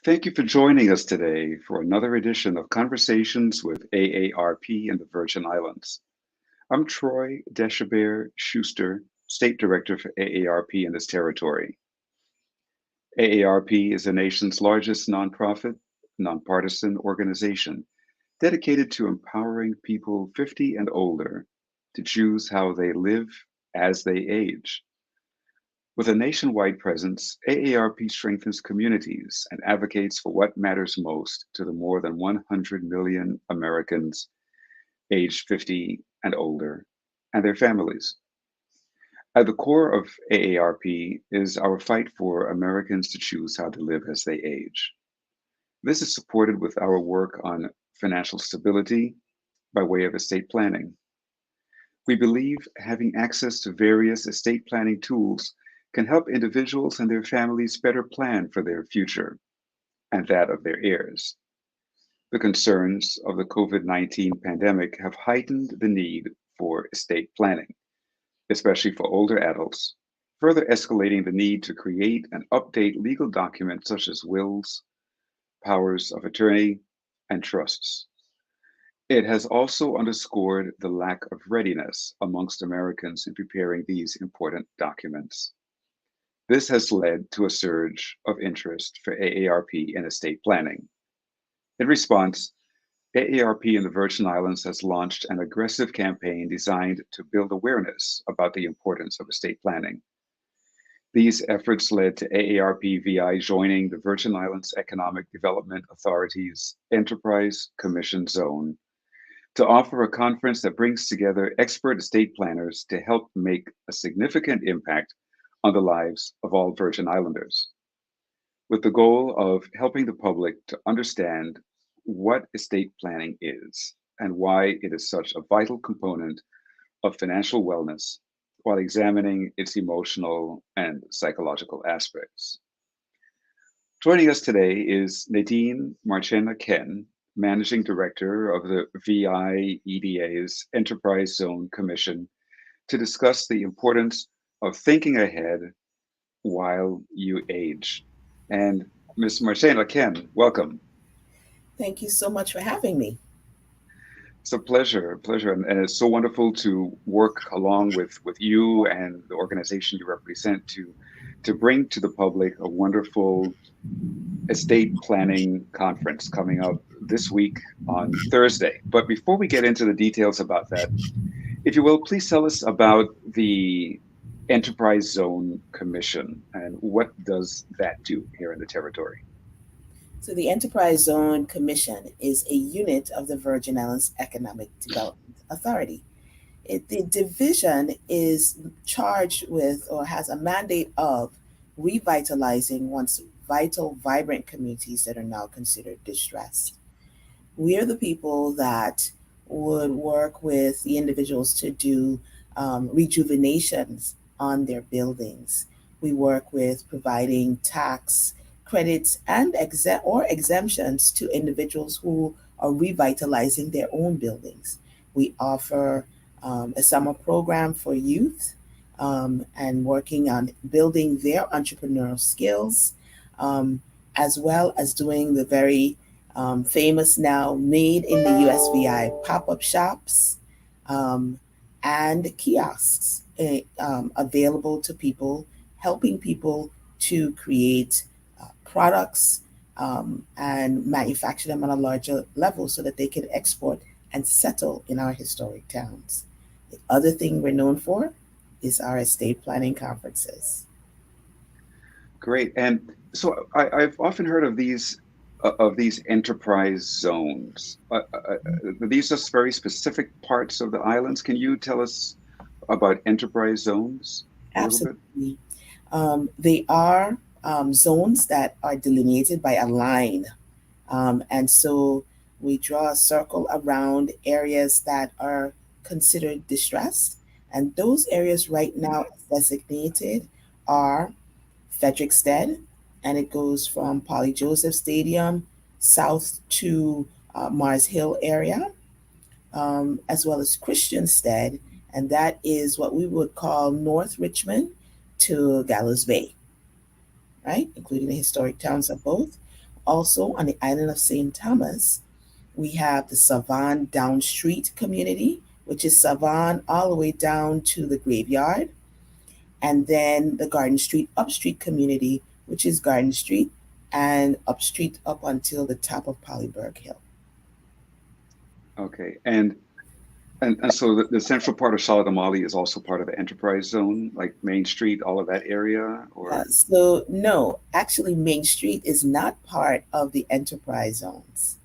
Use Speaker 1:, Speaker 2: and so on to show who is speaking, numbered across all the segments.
Speaker 1: Thank you for joining us today for another edition of Conversations with AARP in the Virgin Islands. I'm Troy Deshabert Schuster, State Director for AARP in this territory. AARP is the nation's largest nonprofit, nonpartisan organization dedicated to empowering people 50 and older to choose how they live as they age. With a nationwide presence, AARP strengthens communities and advocates for what matters most to the more than 100 million Americans aged 50 and older and their families. At the core of AARP is our fight for Americans to choose how to live as they age. This is supported with our work on financial stability by way of estate planning. We believe having access to various estate planning tools can help individuals and their families better plan for their future and that of their heirs. The concerns of the COVID-19 pandemic have heightened the need for estate planning, especially for older adults, further escalating the need to create and update legal documents such as wills, powers of attorney, and trusts. It has also underscored the lack of readiness amongst Americans in preparing these important documents. This has led to a surge of interest for AARP in estate planning. In response, AARP in the Virgin Islands has launched an aggressive campaign designed to build awareness about the importance of estate planning. These efforts led to AARP-VI joining the Virgin Islands Economic Development Authority's Enterprise Commission Zone to offer a conference that brings together expert estate planners to help make a significant impact on the lives of all Virgin Islanders, with the goal of helping the public to understand what estate planning is and why it is such a vital component of financial wellness while examining its emotional and psychological aspects. Joining us today is Nadine Marchena Kean, Managing Director of the VI EDA's Enterprise Zone Commission, to discuss the importance of thinking ahead while you age. And Ms. Marchena Kean, welcome.
Speaker 2: Thank you so much for having me.
Speaker 1: It's a pleasure, and it's so wonderful to work along with you and the organization you represent to bring to the public a wonderful estate planning conference coming up this week on Thursday. But before we get into the details about that, if you will, please tell us about the Enterprise Zone Commission and what does that do here in the territory?
Speaker 2: So, the Enterprise Zone Commission is a unit of the Virgin Islands Economic Development Authority. The division is charged with or has a mandate of revitalizing once vital, vibrant communities that are now considered distressed. We are the people that would work with the individuals to do rejuvenations on their buildings. We work with providing tax credits and exemptions to individuals who are revitalizing their own buildings. We offer a summer program for youth and working on building their entrepreneurial skills, um, as well as doing the very famous now made in the USVI pop up shops um, and kiosks available to people, helping people to create products and manufacture them on a larger level so that they can export and settle in our historic towns. The other thing we're known for is our estate planning conferences.
Speaker 1: Great. And so I've often heard of these enterprise zones. These are very specific parts of the islands. Can you tell us about enterprise zones a little bit?
Speaker 2: Absolutely. They are zones that are delineated by a line. And so we draw a circle around areas that are considered distressed. And those areas right now designated are Frederickstead, and it goes from Polly Joseph Stadium south to Mars Hill area, as well as Christianstead, and that is what we would call North Richmond to Gallows Bay, right? Including the historic towns of both. Also, on the island of St. Thomas, we have the Savon Down Street community, which is Savon all the way down to the graveyard, and then the Garden Street Upstreet community, which is Garden Street and Upstreet up until the top of Polyberg Hill.
Speaker 1: Okay. And so the central part of Charlotte Amalie is also part of the enterprise zone, like Main Street, all of that area, or
Speaker 2: So, no, actually, Main Street is not part of the enterprise zones.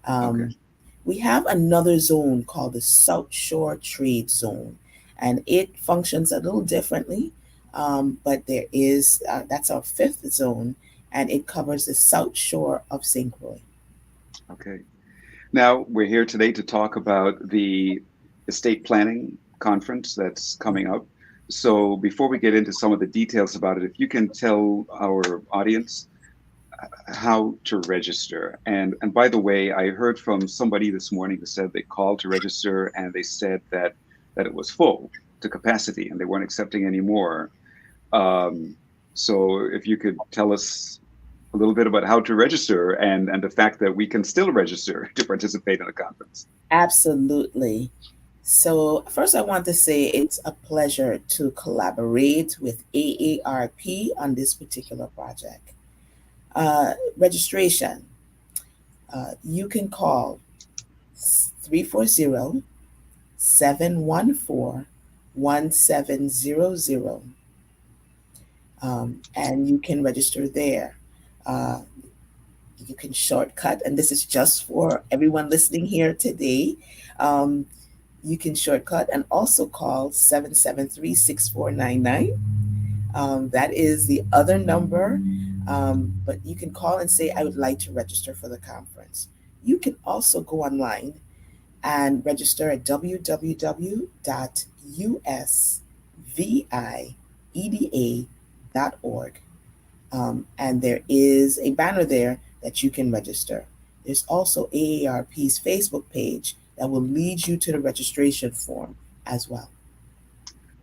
Speaker 1: okay,
Speaker 2: Um, we have another zone called the South Shore Trade Zone, and it functions a little differently. But there is that's our fifth zone, and it covers the South Shore of St. Croix.
Speaker 1: okay. Now we're here today to talk about the estate planning conference that's coming up. So before we get into some of the details about it, if you can tell our audience how to register. And by the way, I heard from somebody this morning who said they called to register and they said that it was full to capacity and they weren't accepting any more. Um, so if you could tell us a little bit about how to register and the fact that we can still register to participate in the conference.
Speaker 2: Absolutely. So, first, I want to say it's a pleasure to collaborate with AARP on this particular project. Registration, you can call 340 714 1700, and you can register there. Uh, you can shortcut, and this is just for everyone listening here today. Um, you can shortcut and also call 773 6499. That is the other number. But you can call and say, I would like to register for the conference. You can also go online and register at www.usvieda.org. And there is a banner there that you can register. There's also AARP's Facebook page that will lead you to the registration form as well.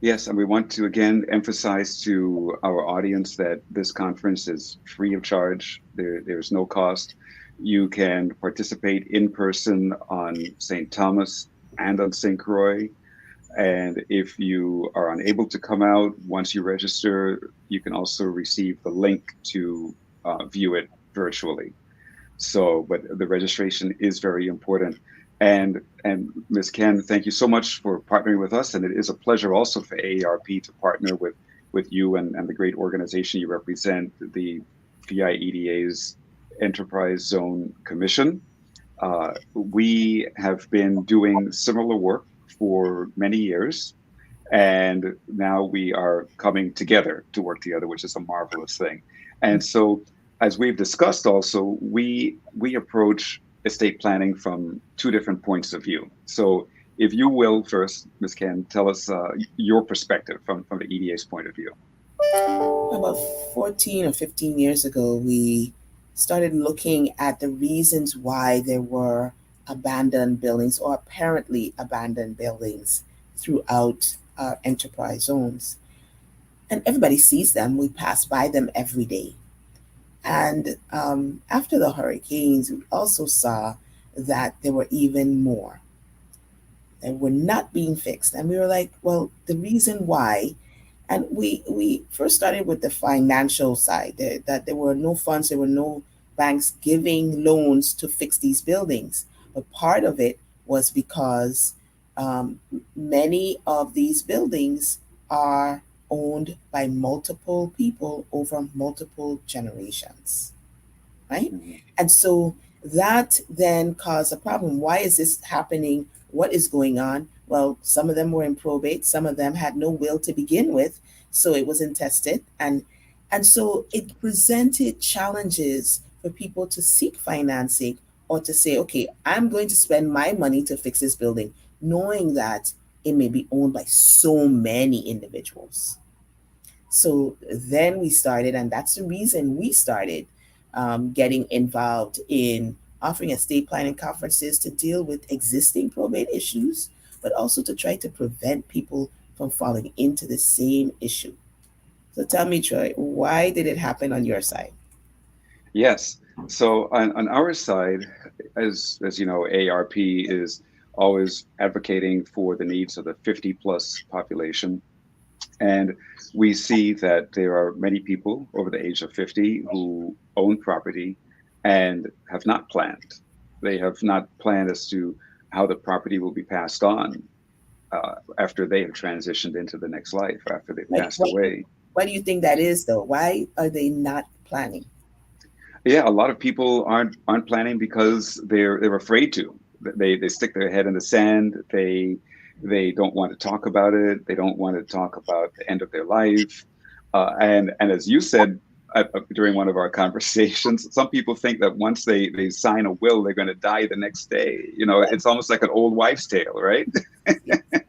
Speaker 1: Yes, and we want to again emphasize to our audience that this conference is free of charge. There's no cost. You can participate in person on St. Thomas and on St. Croix. And if you are unable to come out, once you register, you can also receive the link to view it virtually. So, but the registration is very important. And Ms. Ken, thank you so much for partnering with us. And it is a pleasure also for AARP to partner with you and the great organization you represent, the VIEDA's Enterprise Zone Commission. We have been doing similar work for many years, and now we are coming together to work together, which is a marvelous thing. And so, as we've discussed also, we approach estate planning from two different points of view. So if you will first, Ms. Ken, tell us your perspective from the EDA's point of view.
Speaker 2: About 14 or 15 years ago, we started looking at the reasons why there were abandoned buildings or apparently abandoned buildings throughout our enterprise zones. And everybody sees them, we pass by them every day. And after the hurricanes, we also saw that there were even more that were not being fixed. And we were like, well, the reason why, and we first started with the financial side, that there were no funds, there were no banks giving loans to fix these buildings. But part of it was because um, many of these buildings are owned by multiple people over multiple generations, right?
Speaker 1: Mhm.
Speaker 2: And so that then caused a problem. Why is this happening? What is going on? Well, some of them were in probate, some of them had no will to begin with, so it was intested, and so it presented challenges for people to seek financing or to say, okay, I'm going to spend my money to fix this building, knowing that it may be owned by so many individuals. So then we started, and that's the reason we started getting involved in offering estate planning conferences to deal with existing probate issues, but also to try to prevent people from falling into the same issue. So tell me, Troy, why did it happen on your side?
Speaker 1: Yes. So on our side, as you know, AARP is always advocating for the needs of the 50 plus population. And we see that there are many people over the age of 50 who own property and have not planned. They have not planned as to how the property will be passed on after they have transitioned into the next life, after they've
Speaker 2: Why,
Speaker 1: passed
Speaker 2: why,
Speaker 1: away.
Speaker 2: why do you think that is, though? Why are they not planning?
Speaker 1: Yeah, a lot of people aren't planning because they're afraid to. They stick their head in the sand. They don't want to talk about it. They don't want to talk about the end of their life. And as you said during one of our conversations, some people think that once they sign a will, they're going to die the next day. You know,
Speaker 2: Yes,
Speaker 1: it's almost like an old wives' tale, right?
Speaker 2: yes, yes.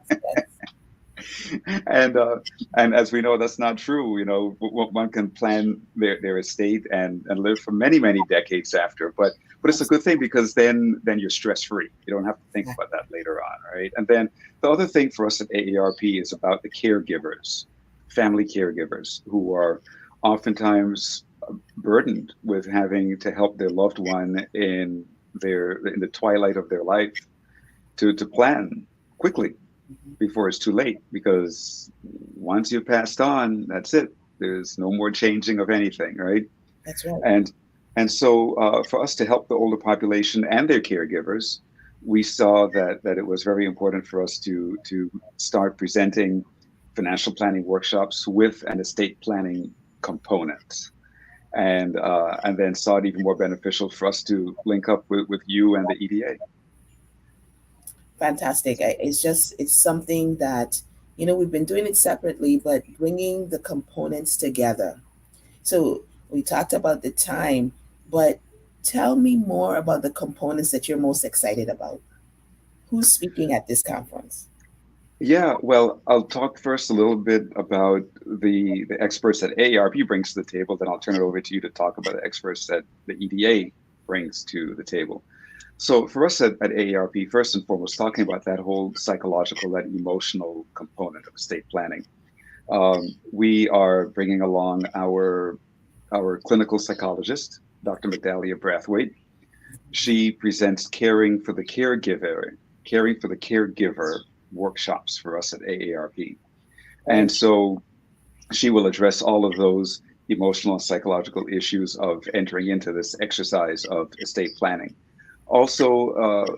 Speaker 1: and uh, and as we know, that's not true. You know, one can plan their estate and live for many decades after. But it's a good thing because then you're stress free. You don't have to think about that later on, right? And then the other thing for us at AARP is about the caregivers, family caregivers who are oftentimes burdened with having to help their loved one in the twilight of their life to plan quickly
Speaker 2: Mhm.
Speaker 1: before it's too late because once you've passed on, that's it. There's no more changing of anything, right?
Speaker 2: That's right.
Speaker 1: And and so for us to help the older population and their caregivers, we saw that it was very important for us to start presenting financial planning workshops with an estate planning component. And then saw it even more beneficial for us to link up with you and the EDA.
Speaker 2: Fantastic. It's something that, we've been doing it separately, but bringing the components together. So we talked about the time, but tell me more about the components that you're most excited about. Who's speaking at this conference?
Speaker 1: Yeah, well, I'll talk first a little bit about the experts that AARP brings to the table. Then I'll turn it over to you to talk about the experts that the EDA brings to the table. So for us at AARP, first and foremost, talking about that whole psychological, that emotional component of estate planning, we are bringing along our clinical psychologist, Dr. Magdalia Brathwaite. She presents caring for the caregiver workshops for us at AARP. And
Speaker 2: Right.
Speaker 1: so she will address all of those emotional and psychological issues of entering into this exercise of estate planning. Also,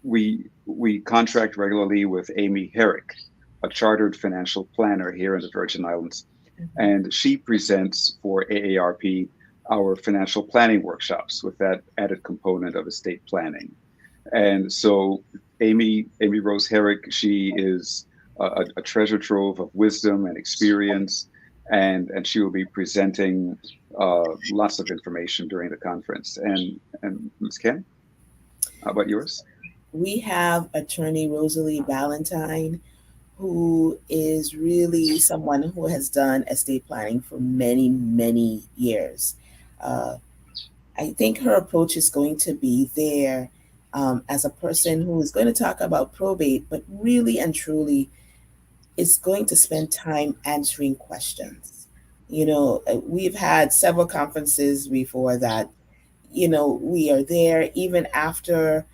Speaker 1: we contract regularly with Amy Herrick, a chartered financial planner here in the Virgin Islands,
Speaker 2: Mhm.
Speaker 1: and she presents for AARP our financial planning workshops with that added component of estate planning. And so Amy Rose Herrick, she is a treasure trove of wisdom and experience, and she will be presenting lots of information during the conference. And Ms. Ken, how about yours?
Speaker 2: We have attorney Rosalie Ballantyne, who is really someone who has done estate planning for many, many years. Uh, I think her approach is going to be there as a person who is going to talk about probate, but really and truly is going to spend time answering questions. We've had several conferences before that, we are there even after,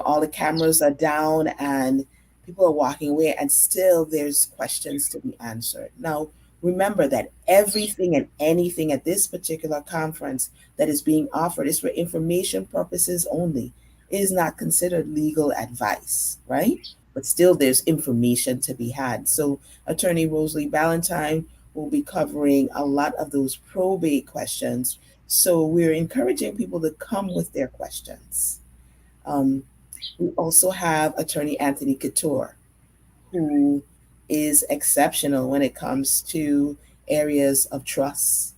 Speaker 2: all the cameras are down and people are walking away, and still there's questions to be answered. Now, remember that everything and anything at this particular conference that is being offered is for information purposes only. It is not considered legal advice, right? But still, there's information to be had. So, Attorney Rosalie Ballantyne will be covering a lot of those probate questions, so we're encouraging people to come with their questions. Um, we also have attorney Anthony Couture, who is exceptional when it comes to areas of trust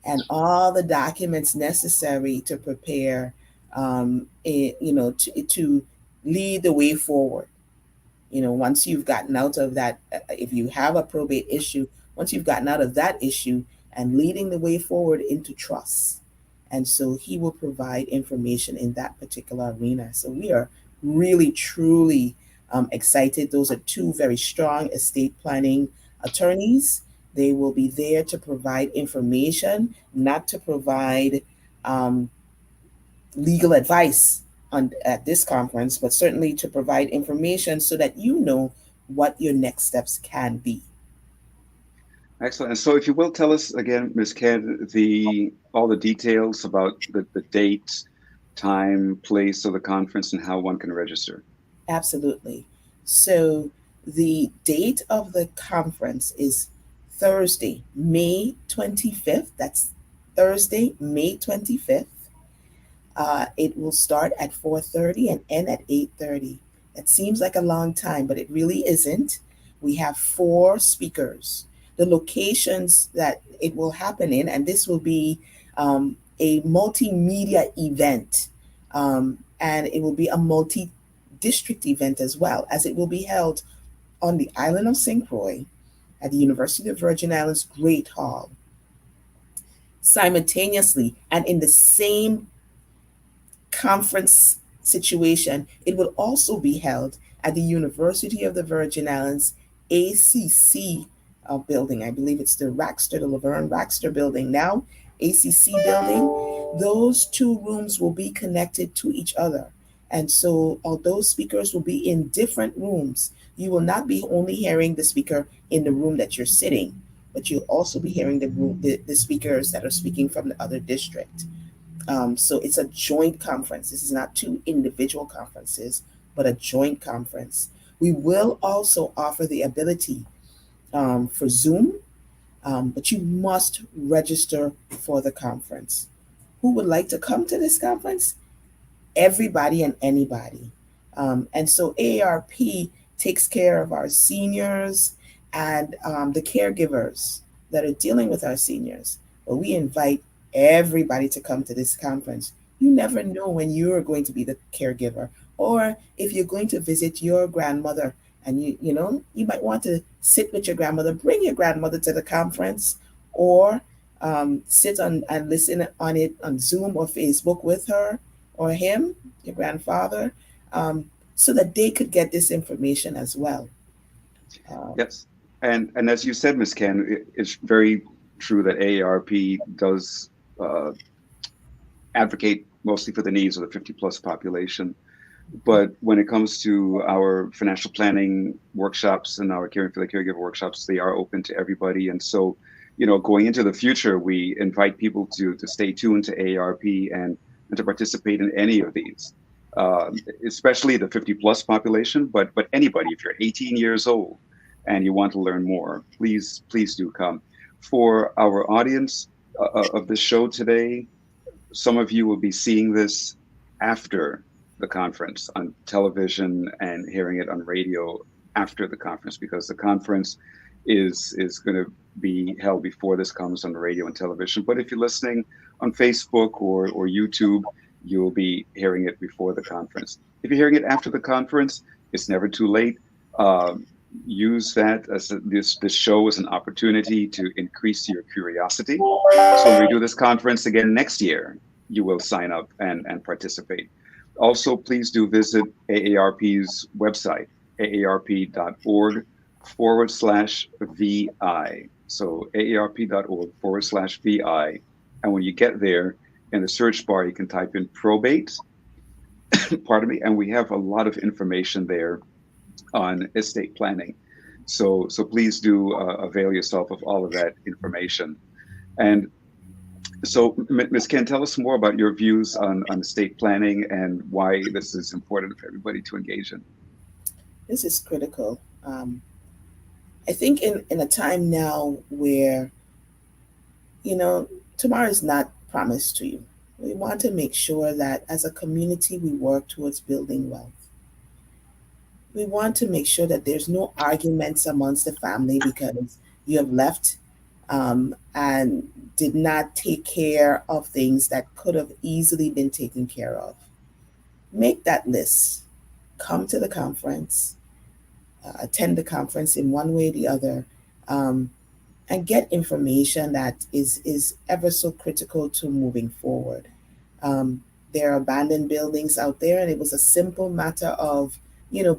Speaker 2: and all the documents necessary to prepare, to lead the way forward. Once you've gotten out of that, if you have a probate issue, once you've gotten out of that issue and leading the way forward into trust. And so he will provide information in that particular arena. So we are really, truly excited. Those are two very strong estate planning attorneys. They will be there to provide information, not to provide um, legal advice on at this conference, but certainly to provide information so that you know what your next steps can be.
Speaker 1: Excellent. And so, if you will tell us again, Ms. Ken, the all the details about the date, time, place of the conference, and how one can register.
Speaker 2: Absolutely. So the date of the conference is Thursday, May 25th. That's Thursday, May 25th. It will start at 4:30 and end at 8:30. That seems like a long time, but it really isn't. We have four speakers. The locations that it will happen in, and this will be a multimedia event, and it will be a multi-district event as well, as it will be held on the island of St. Croix at the University of the Virgin Islands Great Hall simultaneously and in the same conference situation. It will also be held at the University of the Virgin Islands ACC building. I believe it's the Raxter, the Laverne Raxter building now, ACC building. Those two rooms will be connected to each other. And so, although speakers will be in different rooms, you will not be only hearing the speaker in the room that you're sitting, but you'll also be hearing the speakers that are speaking from the other district. So it's a joint conference. This is not two individual conferences, but a joint conference. We will also offer the ability for Zoom, but you must register for the conference. Who would like to come to this conference? Everybody and anybody. And so AARP takes care of our seniors and the caregivers that are dealing with our seniors. But we invite everybody to come to this conference. You never know when you're going to be the caregiver, or if you're going to visit your grandmother and you might want to sit with your grandmother. Bring your grandmother to the conference, or sit on and listen on it on Zoom or Facebook with her or him, your grandfather, um, so that they could get this information as well. Uh,
Speaker 1: Yes. And as you said, Ms. Ken, it's very true that AARP does advocate mostly for the needs of the 50 plus population. But when it comes to our financial planning workshops and our caring for the caregiver workshops, they are open to everybody. And so, going into the future, we invite people to stay tuned to AARP and to participate in any of these, especially the 50 plus population, but anybody, if you're 18 years old and you want to learn more, please do come. For our audience of this show today, some of you will be seeing this after the conference on television and hearing it on radio after the conference, because the conference is going to be held before this comes on the radio and television. But if you're listening on Facebook or YouTube, you'll be hearing it before the conference. If you're hearing it after the conference, it's never too late. Use that as this show as an opportunity to increase your curiosity. So when we do this conference again next year, you will sign up and participate. Also, please do visit AARP's website, aarp.org/VI. So aarp.org/VI. And when you get there, in the search bar, you can type in probate, pardon me, and we have a lot of information there on estate planning. So please do avail yourself of all of that information. And so, Ms. Ken, tell us more about your views on estate planning and why this is important for everybody to engage in.
Speaker 2: this is critical. I think in a time now where, you know, tomorrow is not promised to you, we want to make sure that as a community we work towards building wealth. We want to make sure that there's no arguments amongst the family because you have left and did not take care of things that could have easily been taken care of. Make that list. Come to the conference, attend the conference in one way or the other, um, and get information that is ever so critical to moving forward. Um, there are abandoned buildings out there, and it was a simple matter of,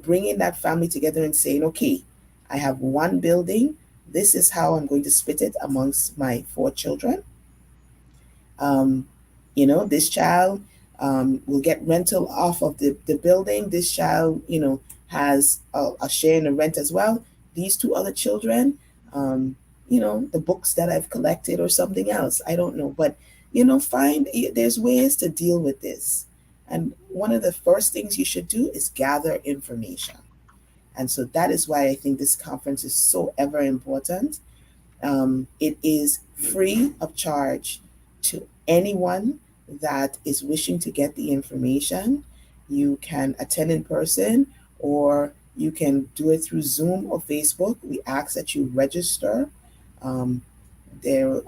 Speaker 2: bringing that family together and saying, okay, I have one building. This is how I'm going to split it amongst my four children. Um, this child Will get rental off of the building. This child, has a share in the rent as well. These two other children, um, the books that I've collected or something else. I don't know. But, there's ways to deal with this. And one of the first things you should do is gather information. And so that is why I think this conference is so ever important. It is free of charge to anyone that is wishing to get the information. You can attend in person or you can do it through Zoom or Facebook. We ask that you register. Um, there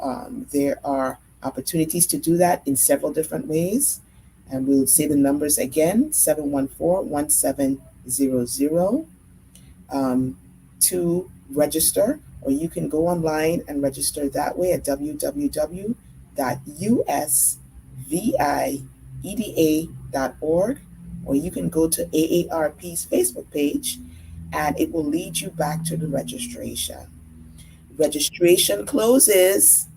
Speaker 2: are opportunities to do that in several different ways. And we'll say the numbers again: 714-1700 um, to register, or you can go online and register that way at www.usvida.org, or you can go to AARP's Facebook page and it will lead you back to the registration. Registration closes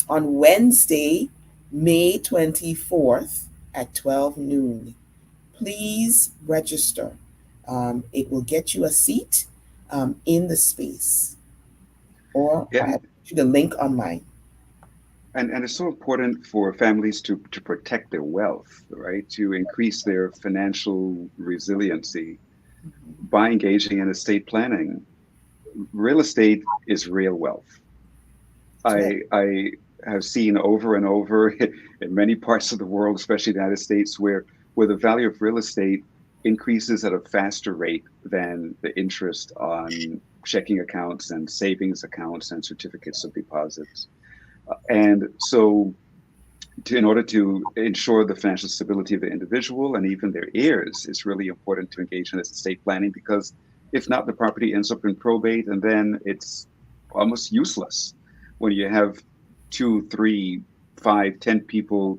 Speaker 2: on Wednesday, May 24th at 12 noon. Please register. It will get you a seat in the space, or
Speaker 1: Yeah,
Speaker 2: I have the link online.
Speaker 1: and it's so important for families to protect their wealth, right? To increase their financial resiliency by engaging in estate planning. Real estate is real wealth.
Speaker 2: That's right.
Speaker 1: I have seen over and over in many parts of the world, especially the United States, where the value of real estate increases at a faster rate than the interest on checking accounts and savings accounts and certificates of deposits. And so, in order to ensure the financial stability of the individual and even their heirs, it's really important to engage in this estate planning, because if not, the property ends up in probate and then it's almost useless when you have two, three, five, 10 people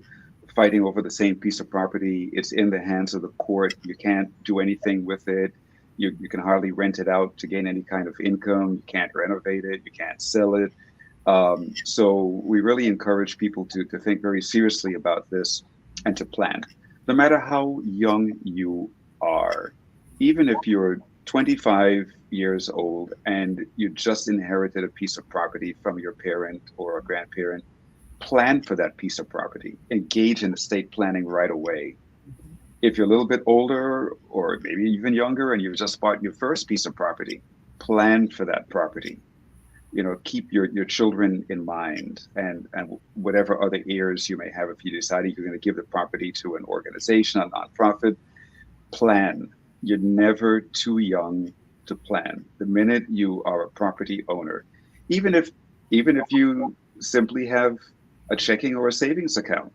Speaker 1: fighting over the same piece of property. It's in the hands of the court. You can't do anything with it. You can hardly rent it out to gain any kind of income. You can't renovate it. You can't sell it. So we really encourage people to think very seriously about this and to plan. No matter how young you are, even if you're 25 years old and you just inherited a piece of property from your parent or a grandparent, plan for that piece of property. Engage in estate planning right away. If you're a little bit older or maybe even younger and you've just bought your first piece of property, plan for that property. Keep your children in mind, and whatever other heirs you may have. If you decided you're going to give the property to an organization, a nonprofit, plan. You're never too young to plan. The minute you are a property owner, even if you simply have a checking or a savings account,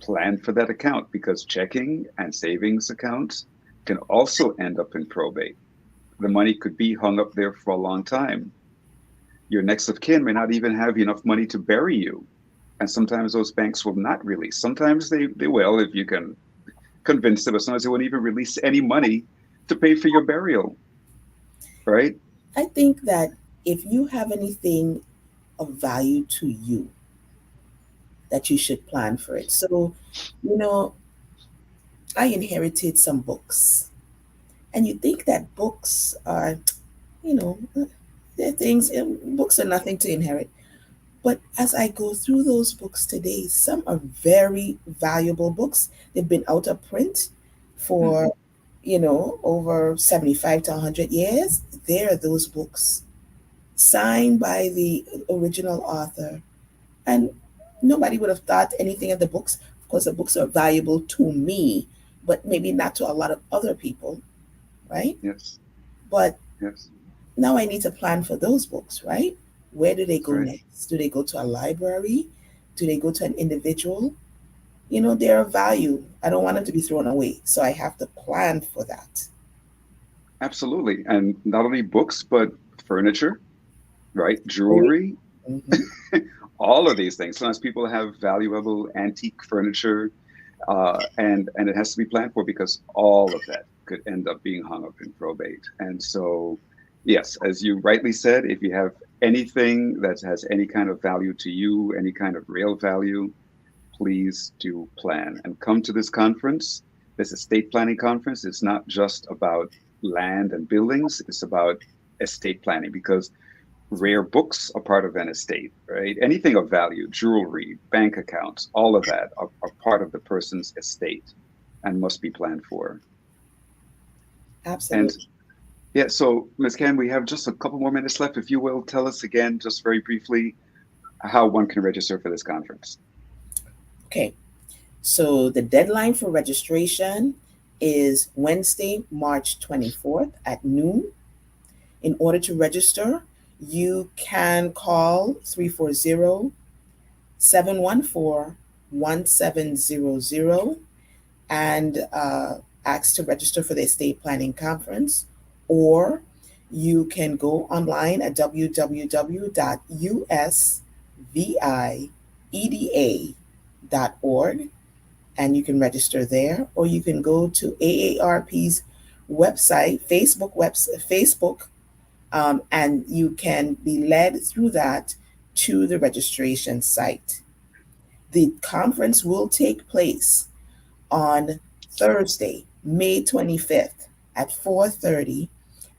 Speaker 1: plan for that account, because checking and savings accounts can also end up in probate. The money could be hung up there for a long time. Your next of kin may not even have enough money to bury you. And sometimes those banks will not release. Sometimes they will, if you can convince them, but sometimes they won't even release any money to pay for your burial, right?
Speaker 2: I think that if you have anything of value to you, that you should plan for it. So, you know, I inherited some books, and you think that books are, you know, they're things. Books are nothing to inherit. But as I go through those books today, some are very valuable books. They've been out of print
Speaker 1: Mm-hmm.
Speaker 2: for, over 75 to 100 years. There are those books signed by the original author. And nobody would have thought anything of the books. Of course, the books are valuable to me, but maybe not to a lot of other people, right?
Speaker 1: Yes,
Speaker 2: But
Speaker 1: yes,
Speaker 2: now I need to plan for those books, right? Where do they
Speaker 1: that's
Speaker 2: go
Speaker 1: right.
Speaker 2: next? Do they go to a library? Do they go to an individual? They're of value. I don't want them to be thrown away. So I have to plan for that.
Speaker 1: Absolutely. And not only books, but furniture, right?
Speaker 2: Jewelry.
Speaker 1: Jewelry,
Speaker 2: Mm-hmm.
Speaker 1: all of these things. Sometimes people have valuable antique furniture, and it has to be planned for, because all of that could end up being hung up in probate. And so, yes, as you rightly said, if you have anything that has any kind of value to you, any kind of real value, please do plan and come to this conference. This estate planning conference. It's not just about land and buildings, it's about estate planning because rare books are part of an estate, right? Anything of value, jewelry, bank accounts, all of that are part of the person's estate and must be planned for. And
Speaker 2: Absolutely.
Speaker 1: yeah, so Ms. Ken, we have just a couple more minutes left. If you will, tell us again, just very briefly, how one can register for this conference.
Speaker 2: Okay. So the deadline for registration is Wednesday, March 24th at noon. In order to register, you can call 340 714 1700 and ask to register for the estate planning conference, or you can go online at www.usvieda.org and you can register there, or you can go to AARP's website, Facebook, and you can be led through that to the registration site. The conference will take place on Thursday, May 25th at 4:30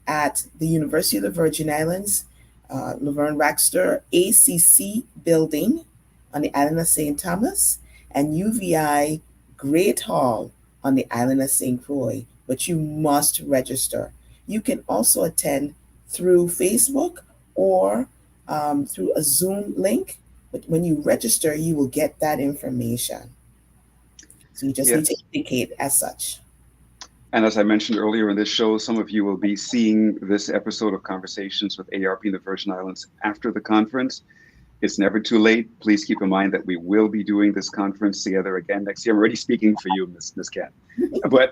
Speaker 2: at the University of the Virgin Islands, Laverne Raxter ACC building on the island of St. Thomas, and UVI Great Hall on the island of St. Croix. But you must register. You can also attend through Facebook or through a Zoom link. But when you register, you will get that information. So you just need to
Speaker 1: Yes.
Speaker 2: indicate as such.
Speaker 1: And as I mentioned earlier in this show, some of you will be seeing this episode of Conversations with AARP in the Virgin Islands after the conference. It's never too late. Please keep in mind that we will be doing this conference together again next year. I'm already speaking for you, Ms. Ken, but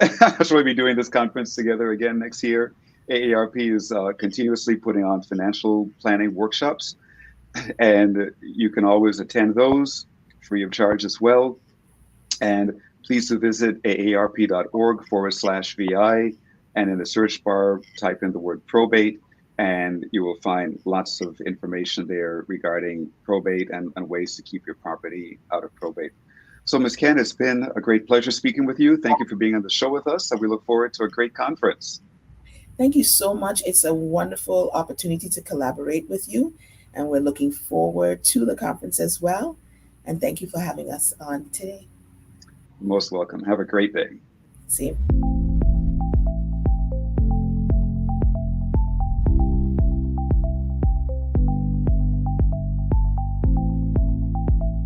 Speaker 1: we'll be doing this conference together again next year. AARP is continuously putting on financial planning workshops, and you can always attend those free of charge as well. And please do visit aarp.org/VI. And in the search bar, type in the word probate, and you will find lots of information there regarding probate and ways to keep your property out of probate. So, Ms. Ken, it's been a great pleasure speaking with you. Thank you for being on the show with us, and we look forward to a great conference.
Speaker 2: Thank you so much. It's a wonderful opportunity to collaborate with you, and we're looking forward to the conference as well. And thank you for having us on today.
Speaker 1: Most welcome. Have a great day.
Speaker 2: See you.